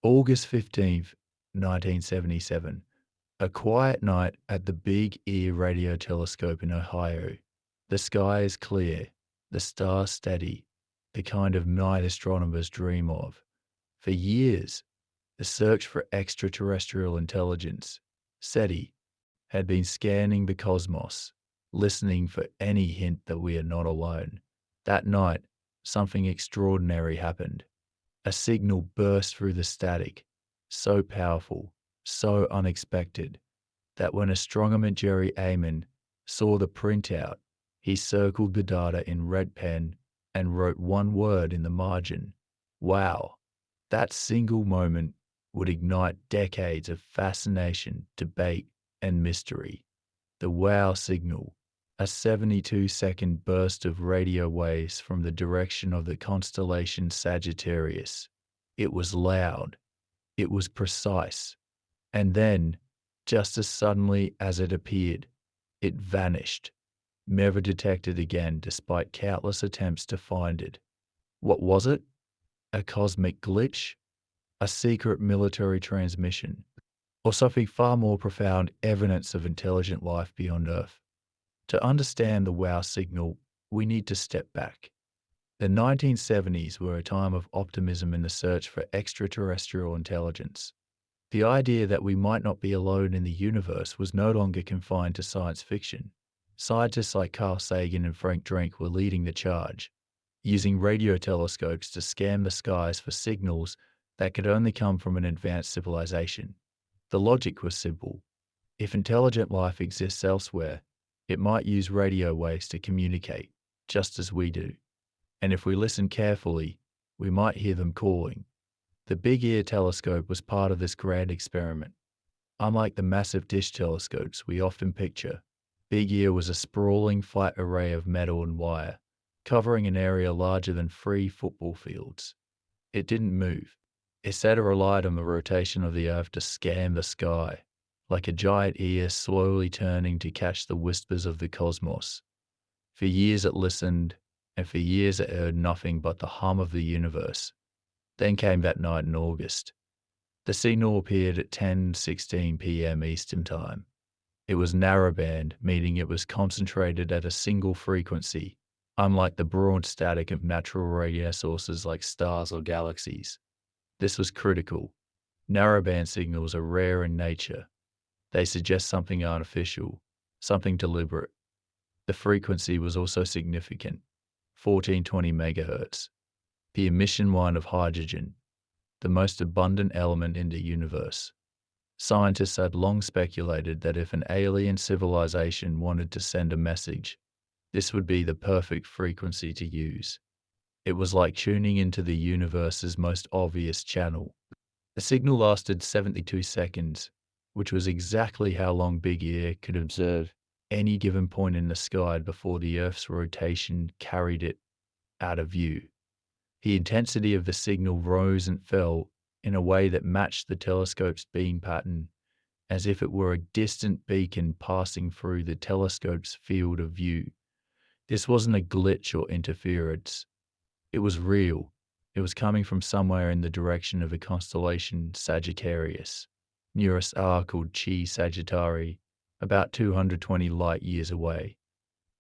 August 15th, 1977. A quiet night at the Big Ear Radio Telescope in Ohio. The sky is clear, the stars steady, the kind of night astronomers dream of. For years, the search for extraterrestrial intelligence, SETI, had been scanning the cosmos, listening for any hint that we are not alone. That night, something extraordinary happened. A signal burst through the static, so powerful, so unexpected, that when astronomer Jerry Ehman saw the printout, he circled the data in red pen and wrote one word in the margin: wow. That single moment would ignite decades of fascination, debate, and mystery. The wow signal, a 72-second burst of radio waves from the direction of the constellation Sagittarius. It was loud. It was precise. And then, just as suddenly as it appeared, it vanished, never detected again despite countless attempts to find it. What was it? A cosmic glitch? A secret military transmission? Or something far more profound, evidence of intelligent life beyond Earth? To understand the wow signal, we need to step back. The 1970s were a time of optimism in the search for extraterrestrial intelligence. The idea that we might not be alone in the universe was no longer confined to science fiction. Scientists like Carl Sagan and Frank Drake were leading the charge, using radio telescopes to scan the skies for signals that could only come from an advanced civilization. The logic was simple. If intelligent life exists elsewhere, it might use radio waves to communicate, just as we do. And if we listen carefully, we might hear them calling. The Big Ear telescope was part of this grand experiment. Unlike the massive dish telescopes we often picture, Big Ear was a sprawling flat array of metal and wire, covering an area larger than 3 football fields. It didn't move. Instead, it relied on the rotation of the Earth to scan the sky, like a giant ear slowly turning to catch the whispers of the cosmos. For years it listened, and for years it heard nothing but the hum of the universe. Then came that night in August. The signal appeared at 10:16 p.m. Eastern Time. It was narrowband, meaning it was concentrated at a single frequency, unlike the broad static of natural radio sources like stars or galaxies. This was critical. Narrowband signals are rare in nature. They suggest something artificial, something deliberate. The frequency was also significant, 1420 megahertz, the emission line of hydrogen, the most abundant element in the universe. Scientists had long speculated that if an alien civilization wanted to send a message, this would be the perfect frequency to use. It was like tuning into the universe's most obvious channel. The signal lasted 72 seconds, which was exactly how long Big Ear could observe any given point in the sky before the Earth's rotation carried it out of view. The intensity of the signal rose and fell in a way that matched the telescope's beam pattern, as if it were a distant beacon passing through the telescope's field of view. This wasn't a glitch or interference. It was real. It was coming from somewhere in the direction of the constellation Sagittarius, near a star called Chi Sagittarii, about 220 light years away.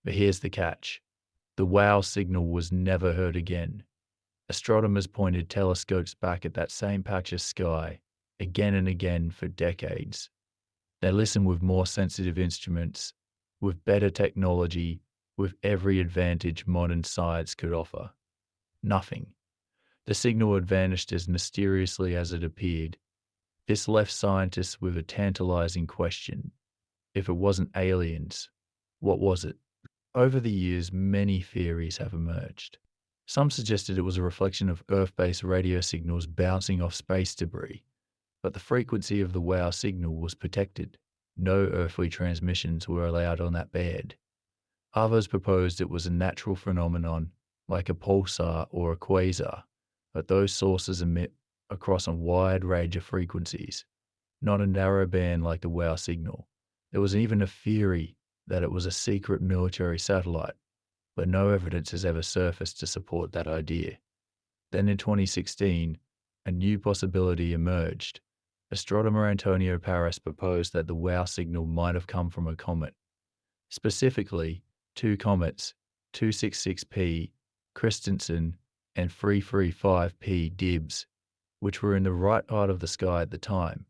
But here's the catch. The wow signal was never heard again. Astronomers pointed telescopes back at that same patch of sky again and again for decades. They listened with more sensitive instruments, with better technology, with every advantage modern science could offer. Nothing. The signal had vanished as mysteriously as it appeared. This left scientists with a tantalizing question. If it wasn't aliens, what was it? Over the years, many theories have emerged. Some suggested it was a reflection of Earth-based radio signals bouncing off space debris, but the frequency of the wow signal was protected. No earthly transmissions were allowed on that band. Others proposed it was a natural phenomenon, like a pulsar or a quasar, but those sources emit across a wide range of frequencies, not a narrow band like the wow signal. There was even a theory that it was a secret military satellite, but no evidence has ever surfaced to support that idea. Then in 2016, a new possibility emerged. Astronomer Antonio Paris proposed that the WOW signal might have come from a comet, specifically two comets, 266P Christensen and 335P Dibs, which were in the right part of the sky at the time.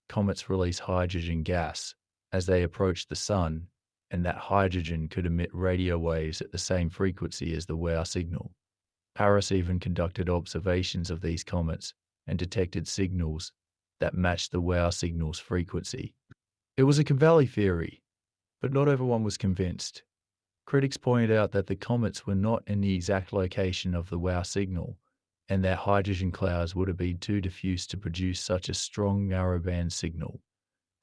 Comets release hydrogen gas as they approach the sun, and that hydrogen could emit radio waves at the same frequency as the WOW signal. Paris even conducted observations of these comets and detected signals that matched the WOW signal's frequency. It was a Cavalli theory, but not everyone was convinced. Critics pointed out that the comets were not in the exact location of the WOW signal, and that hydrogen clouds would have been too diffuse to produce such a strong narrowband signal.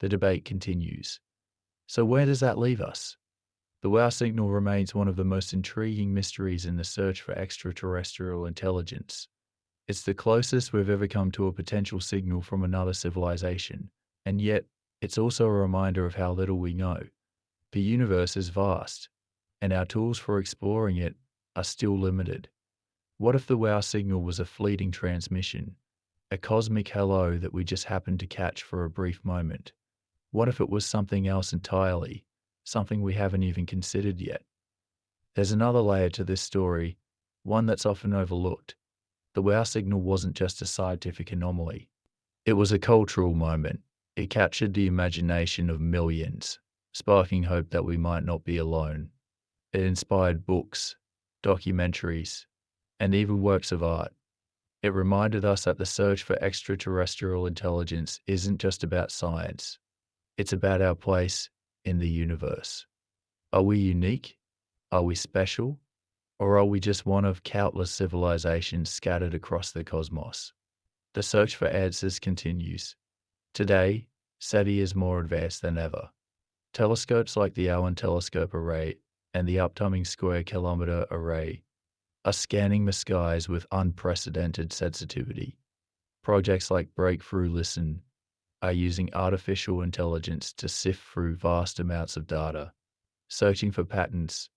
The debate continues. So where does that leave us? The WOW signal remains one of the most intriguing mysteries in the search for extraterrestrial intelligence. It's the closest we've ever come to a potential signal from another civilization, and yet it's also a reminder of how little we know. The universe is vast, and our tools for exploring it are still limited. What if the WOW signal was a fleeting transmission, a cosmic hello that we just happened to catch for a brief moment? What if it was something else entirely, something we haven't even considered yet? There's another layer to this story, one that's often overlooked. The WOW signal wasn't just a scientific anomaly. It was a cultural moment. It captured the imagination of millions, sparking hope that we might not be alone. It inspired books, documentaries, and even works of art. It reminded us that the search for extraterrestrial intelligence isn't just about science. It's about our place in the universe. Are we unique? Are we special? Or are we just one of countless civilizations scattered across the cosmos? The search for answers continues. Today, SETI is more advanced than ever. Telescopes like the Ehman Telescope Array and the upcoming Square Kilometre Array are scanning the skies with unprecedented sensitivity. Projects like Breakthrough Listen are using artificial intelligence to sift through vast amounts of data, searching for patterns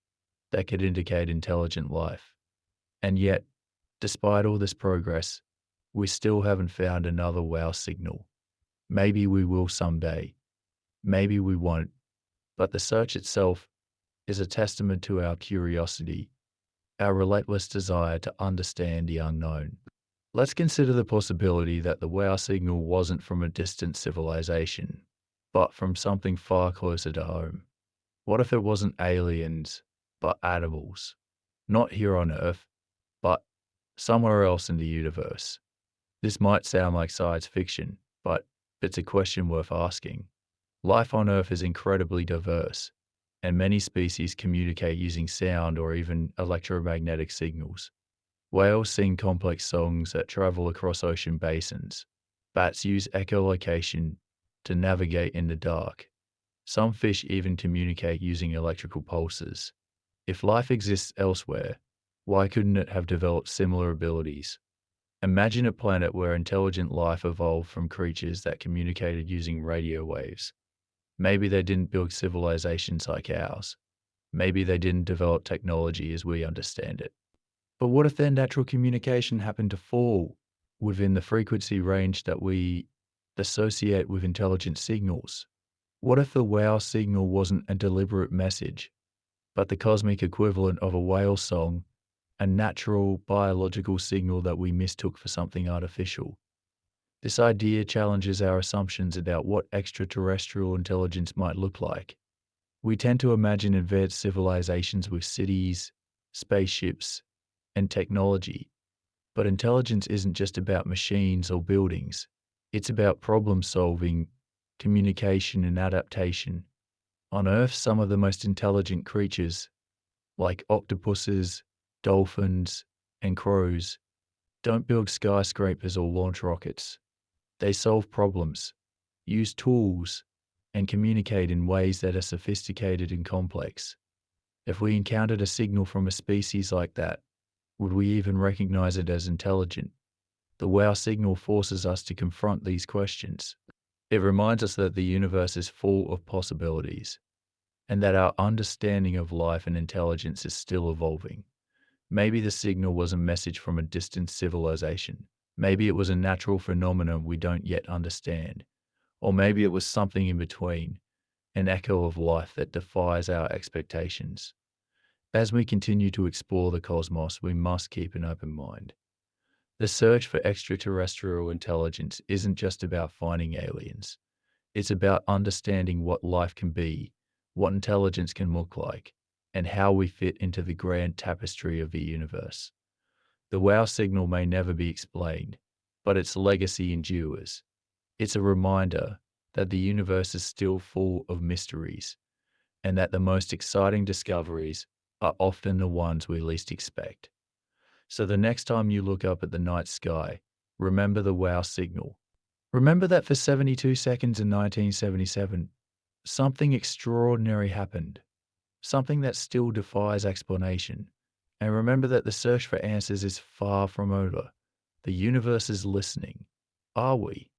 that could indicate intelligent life. And yet, despite all this progress, we still haven't found another WOW signal. Maybe we will someday. Maybe we won't. But the search itself is a testament to our curiosity, our relentless desire to understand the unknown. Let's consider the possibility that the WOW signal wasn't from a distant civilization, but from something far closer to home. What if it wasn't aliens, but animals? Not here on Earth, but somewhere else in the universe. This might sound like science fiction, but it's a question worth asking. Life on Earth is incredibly diverse, and many species communicate using sound or even electromagnetic signals. Whales sing complex songs that travel across ocean basins. Bats use echolocation to navigate in the dark. Some fish even communicate using electrical pulses. If life exists elsewhere, why couldn't it have developed similar abilities? Imagine a planet where intelligent life evolved from creatures that communicated using radio waves. Maybe they didn't build civilizations like ours. Maybe they didn't develop technology as we understand it. But what if their natural communication happened to fall within the frequency range that we associate with intelligent signals? What if the WOW signal wasn't a deliberate message, but the cosmic equivalent of a whale song, a natural biological signal that we mistook for something artificial? This idea challenges our assumptions about what extraterrestrial intelligence might look like. We tend to imagine advanced civilizations with cities, spaceships, and technology, but intelligence isn't just about machines or buildings. It's about problem solving, communication, and adaptation. On Earth, some of the most intelligent creatures, like octopuses, dolphins, and crows, don't build skyscrapers or launch rockets. They solve problems, use tools, and communicate in ways that are sophisticated and complex. If we encountered a signal from a species like that, would we even recognize it as intelligent? The WOW signal forces us to confront these questions. It reminds us that the universe is full of possibilities, and that our understanding of life and intelligence is still evolving. Maybe the signal was a message from a distant civilization, Maybe it was a natural phenomenon we don't yet understand. Or maybe it was something in between, an echo of life that defies our expectations. As we continue to explore the cosmos, we must keep an open mind. The search for extraterrestrial intelligence isn't just about finding aliens. It's about understanding what life can be, what intelligence can look like, and how we fit into the grand tapestry of the universe. The wow signal may never be explained, but its legacy endures. It's a reminder that the universe is still full of mysteries and that the most exciting discoveries are often the ones we least expect. So the next time you look up at the night sky, remember the wow signal. Remember that for 72 seconds in 1977, something extraordinary happened, something that still defies explanation. And remember that the search for answers is far from over. The universe is listening. Are we?